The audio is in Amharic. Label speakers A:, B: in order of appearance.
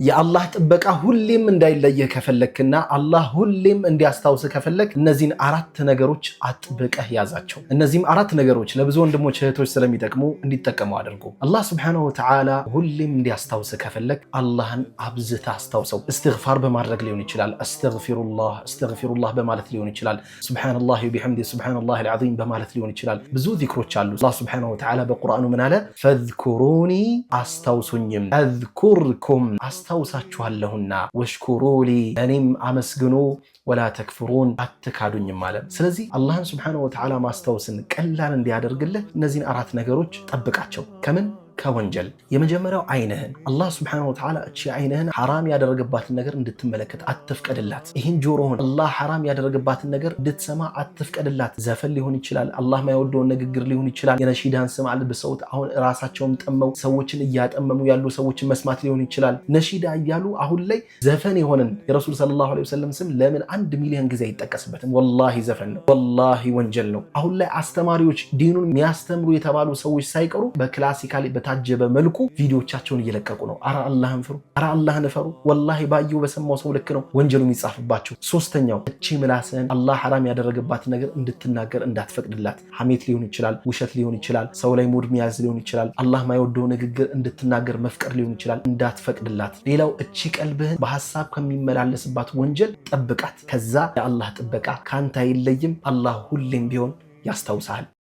A: የአላህ ጥበቃ ሁሌም እንዳይለየ ከፈለክና አላህ ሁሌም እንዲያስታውስ ከፈለክ እነዚህን አራት ነገሮች አጥብቀህ ያዛቸው። እነዚህም አራት ነገሮች ለብዙ ወንድሞች እህቶች ስለሚጠቅሙ እንዲጠቀሙ አድርጉ። አላህ ሱብሓነሁ ወተዓላ ሁሌም እንዲያስታውስ ከፈለክ አላህን አብዝተህ አስታውሰው። እስትግፋር በማድረግ ሊሆን ይችላል። አስተግፊሩላህ በማለት ሊሆን ይችላል። ሱብሓነላሂ ወቢሐምዲሂ ሱብሓነላሂል ዐዚም በማለት ሊሆን ይችላል። ብዙ ዚክሮች አሉ። አላህ ሱብሓነሁ ወተዓላ በቁርአኑ ምን አለ? ፈዝኩሩኒ አስታውሱኝም፣ አዝኩርኩም አስታውሳችኋለሁና፣ ወሽኩሩሊ እኔም አመስግኑ፣ ወላ ተክፍሩን አትካዱኝም አለ። ስለዚህ አላህን ሱብሓነሁ ወተዓላ ማስታወስን ቀላል እንዲያደርግልህ እነዚህን አራት ነገሮች ጠብቃቸው። ከምን? ከወንጀል። የመጀመሪያው አይንህን አላህ ሱብሓነሁ ወተዓላ እቺ አይንህን ሐራም ያደረገባትን ነገር እንድትመለከት አትፍቀድላት። ይህን ጆሮህን አላህ ሐራም ያደረገባትን ነገር እንድትሰማ አትፍቀድላት። ዘፈን ሊሆን ይችላል፣ አላህ ማይወደውን ንግግር ሊሆን ይችላል፣ የነሺዳን ስም አልብሰውት አሁን ራሳቸውም ጠመው ሰዎችን እያጠመሙ ያሉ ሰዎችን መስማት ሊሆን ይችላል። ነሺዳ እያሉ አሁን ላይ ዘፈን የሆነን የረሱል ሰለላሁ ዐለይሂ ወሰለም ስም ለምን 1 ሚሊዮን ጊዜ አይጠቀስበትም? ወላሂ ዘፈን ነው፣ ወላሂ ወንጀል ነው። አሁን ላይ አስተማሪዎች ዲኑን የሚያስተምሩ የተባሉ ሰዎች ሳይቀሩ በክላሲካሊ ታጀበ መልኩ ቪዲዮቻቸውን እየለቀቁ ነው። አረ አላህን ፍሩ፣ አረ አላህን ፍሩ። ወላሂ ባየው በሰማው ሰው ልክ ነው ወንጀሉ የሚጻፍባቸው። ሶስተኛው እቺ ምላስን አላህ ሐራም ያደረገባት ነገር እንድትናገር እንዳትፈቅድላት። ሐሜት ሊሆን ይችላል፣ ውሸት ሊሆን ይችላል፣ ሰው ላይ ሙድ ሚያዝ ሊሆን ይችላል፣ አላህ ማይወደው ንግግር እንድትናገር መፍቀድ ሊሆን ይችላል፣ እንዳትፈቅድላት። ሌላው እቺ ቀልብህን በሐሳብ ከሚመላለስባት ወንጀል ጠብቃት። ከዛ የአላህ ጥበቃ ካንተ አይለይም። አላህ ሁሌም ቢሆን ያስታውሳል።